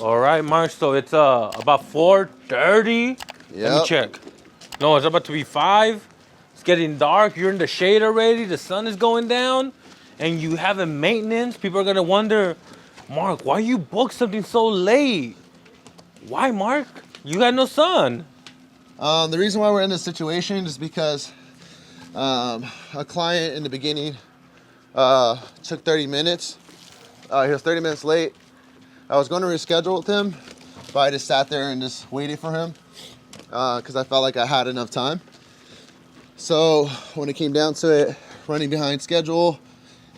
All right, Mark. So it's about 4:30. Yeah. Let me check. No, it's about to be 5. It's getting dark. You're in the shade already. The sun is going down, and you having maintenance. People are gonna wonder, Mark, why you book something so late? Why, Mark? You got no sun. The reason why we're in this situation is because a client in the beginning took 30 minutes. He was 30 minutes late. I was going to reschedule with him, but I just sat there and just waited for him because I felt like I had enough time. So when it came down to it, running behind schedule,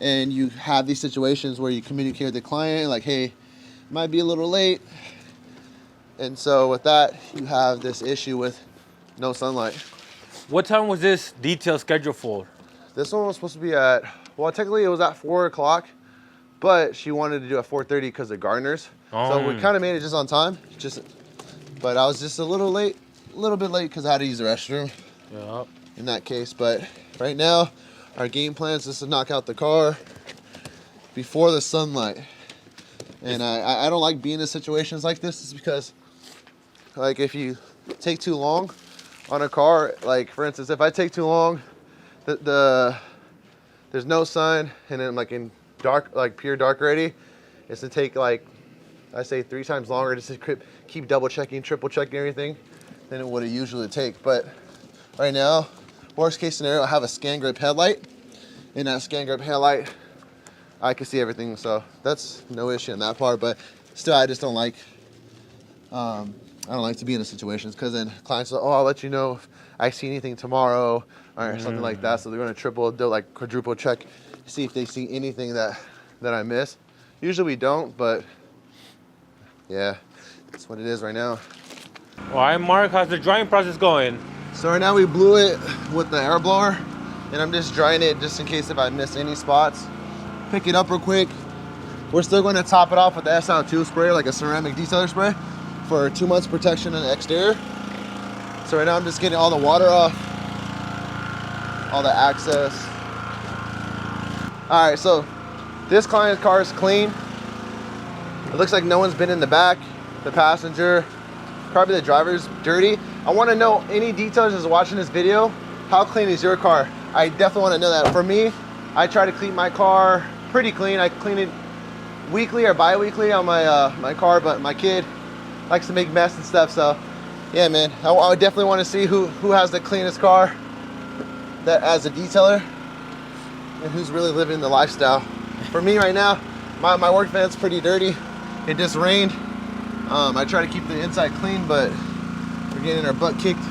and you have these situations where you communicate with the client like, hey, might be a little late. And so with that, you have this issue with no sunlight. What time was this detail scheduled for? This one was supposed to be at, well, technically it was at 4 o'clock, but she wanted to do at 4:30 because of gardeners. So we kind of made it just on time. But I was just a little bit late because I had to use the restroom. Yeah. In that case, but right now, our game plan is just to knock out the car before the sunlight. And I don't like being in situations like this, is because, like, if you take too long on a car, like for instance, if I take too long, there's no sun, and then like in dark, like pure dark already, it's to take like, I say 3 times longer just to keep double checking, triple checking everything than it would usually take. But right now, worst case scenario, I have a scan grip headlight. In that scan grip headlight, I can see everything, so that's no issue in that part. But still, I just don't like, I don't like to be in the situations, because then clients are, oh, I'll let you know if I see anything tomorrow or something like that. So they're going to like quadruple check, see if they see anything that I miss. Usually we don't, but yeah, that's what it is right now. All right, Mark, how's the drying process going? So right now we blew it with the air blower, and I'm just drying it just in case if I miss any spots. Pick it up real quick. We're still going to top it off with the SL2 spray, like a ceramic detailer spray, for 2 months protection on the exterior. So right now I'm just getting all the water off, all the access. All right, so this client's car is clean. It looks like no one's been in the back. The passenger, probably the driver's dirty. I want to know any details as watching this video. How clean is your car? I definitely want to know that. For me, I try to clean my car pretty clean. I clean it weekly or bi-weekly on my car, but my kid likes to make mess and stuff. So yeah, man, I would definitely want to see who has the cleanest car that as a detailer and who's really living the lifestyle. For me right now, my work van's pretty dirty. It just rained. I try to keep the inside clean, but we're getting our butt kicked.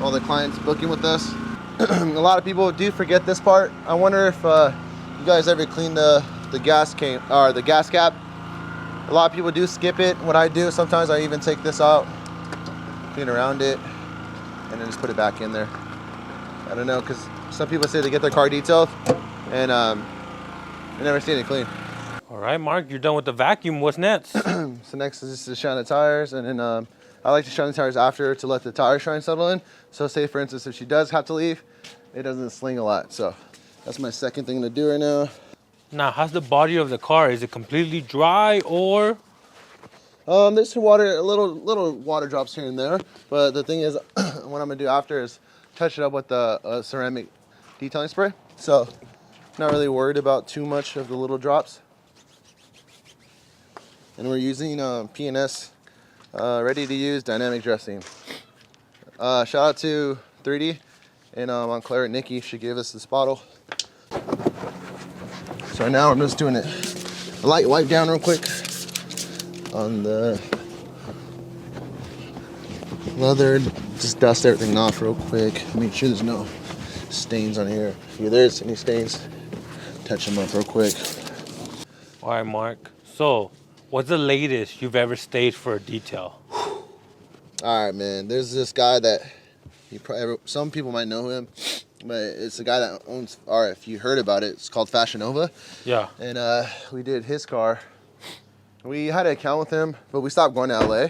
All the clients booking with us. A lot of people do forget this part. I wonder if you guys ever clean the gas can or the gas cap. A lot of people do skip it. What I do, sometimes I even take this out, clean around it, and then just put it back in there. I don't know, because some people say they get their car detailed and I never seen it clean. All right, Mark, you're done with the vacuum. What's next? So next is just to shine the tires, and then I like to shine the tires after to let the tire shine settle in. So say for instance, if she does have to leave, it doesn't sling a lot. So that's my second thing to do right now. Now, how's the body of the car? Is it completely dry or? There's some water, little water drops here and there. But the thing is, what I'm gonna do after is touch it up with the ceramic detailing spray. So not really worried about too much of the little drops. And we're using P&S ready to use dynamic dressing. Shout out to 3D and Montclair and Nikki. She gave us this bottle. So right now I'm just doing it a light wipe down real quick on the leather. Just dust everything off real quick. Make sure there's no stains on here. If there's any stains, touch them up real quick. All right, Mark. So, what's the latest you've ever staged for a detail? All right, man. There's this guy that some people might know him, but it's a guy that owns, or if you heard about it, it's called Fashion Nova. Yeah. And we did his car. We had an account with him, but we stopped going to LA.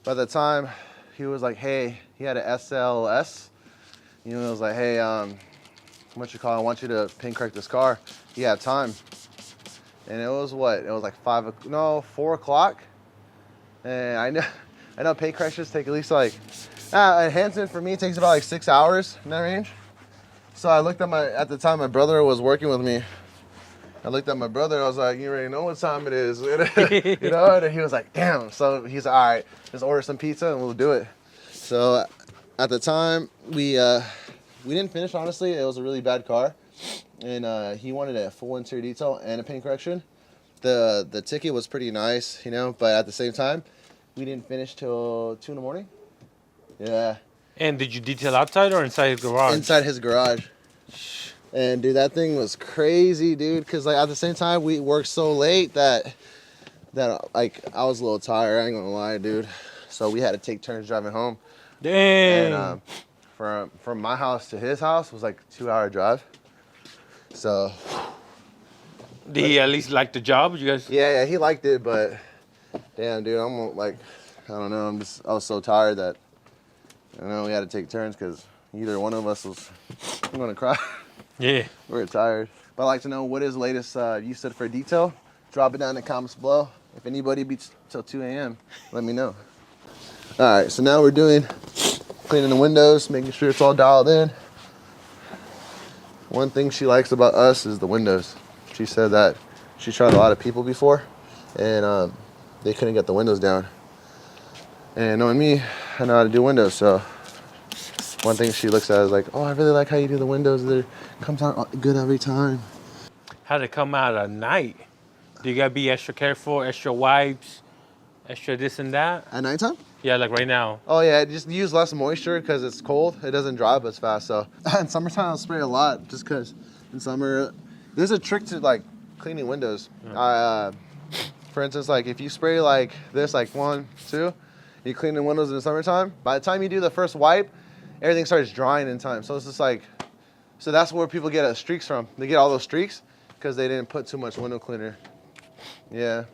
By the time he was like, hey, he had an SLS. You know, it was like, hey, I want you to paint correct this car. You have time. And it was what? It was like 4 o'clock. And I know paint corrections take at least like, enhancement for me takes about like 6 hours in that range. So I looked at the time my brother was working with me. I looked at my brother, I was like, you already know what time it is. You know, and he was like, damn. So he's like, all right, just order some pizza and we'll do it. So at the time, we didn't finish, honestly. It was a really bad car. And he wanted a full interior detail and a paint correction. The ticket was pretty nice, you know, but at the same time, we didn't finish till 2 in the morning. Yeah. And did you detail outside or inside his garage? Inside his garage. And dude, that thing was crazy, dude. Cause like at the same time, we worked so late that like I was a little tired. I ain't gonna lie, dude. So we had to take turns driving home. Dang. And from my house to his house was like a 2-hour drive. So. Did he at least like the job? You guys? Yeah, he liked it, but damn, dude, I'm like, I don't know. I was so tired that, you know, we had to take turns because either one of us was, I'm gonna cry. Yeah. We're tired. But I'd like to know what is the latest you said for detail. Drop it down in the comments below. If anybody beats till 2 a.m., let me know. All right, so now we're doing cleaning the windows, making sure it's all dialed in. One thing she likes about us is the windows. She said that she tried a lot of people before, and they couldn't get the windows down. And knowing me, I know how to do windows, so one thing she looks at is like, oh, I really like how you do the windows. It comes out good every time. How'd it come out at night? Do you gotta be extra careful, extra wipes, extra this and that? At nighttime? Yeah, like right now. Oh yeah, just use less moisture because it's cold. It doesn't dry up as fast. So in summertime, I'll spray a lot just because in summer, there's a trick to like cleaning windows. For instance, like if you spray like this, like 1, 2, you clean the windows in the summertime. By the time you do the first wipe, everything starts drying in time. So it's just like, so that's where people get streaks from. They get all those streaks because they didn't put too much window cleaner. Yeah.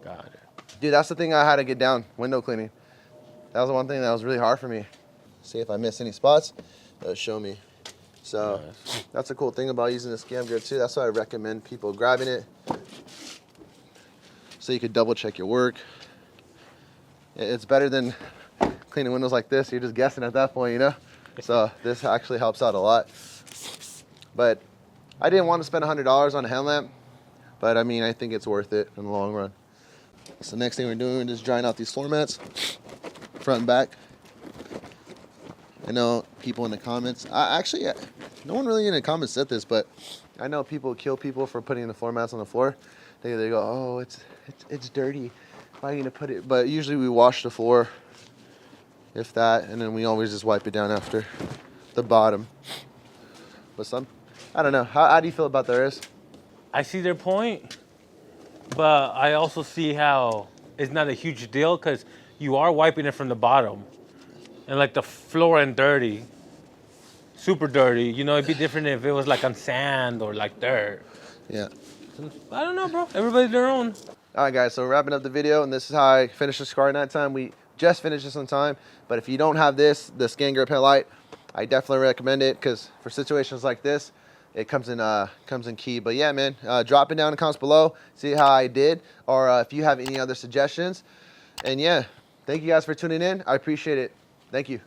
Got it. Dude, that's the thing I had to get down, window cleaning. That was the one thing that was really hard for me. See if I miss any spots, it'll show me. So nice. That's a cool thing about using the scam grid too. That's why I recommend people grabbing it so you could double check your work. It's better than cleaning windows like this. You're just guessing at that point, you know? So this actually helps out a lot. But I didn't want to spend $100 on a headlamp, but I mean, I think it's worth it in the long run. So next thing we're doing is just drying out these floor mats, front and back. I know people in the comments, no one really in the comments said this, but I know people kill people for putting the floor mats on the floor. They go, oh, it's dirty. Why are you gonna put it? But usually we wash the floor, if that, and then we always just wipe it down after the bottom. But I don't know. How do you feel about theirs? I see their point, but I also see how it's not a huge deal because you are wiping it from the bottom. And like the floor ain't dirty, super dirty. You know, it'd be different if it was like on sand or like dirt. Yeah. I don't know, bro. Everybody's their own. All right, guys, so we're wrapping up the video, and this is how I finished this car at nighttime. We just finished this on time, but if you don't have this, the scan grip headlight, I definitely recommend it because for situations like this, it comes in key. But yeah, man, drop it down in the comments below, see how I did, or if you have any other suggestions. And yeah, thank you guys for tuning in. I appreciate it. Thank you.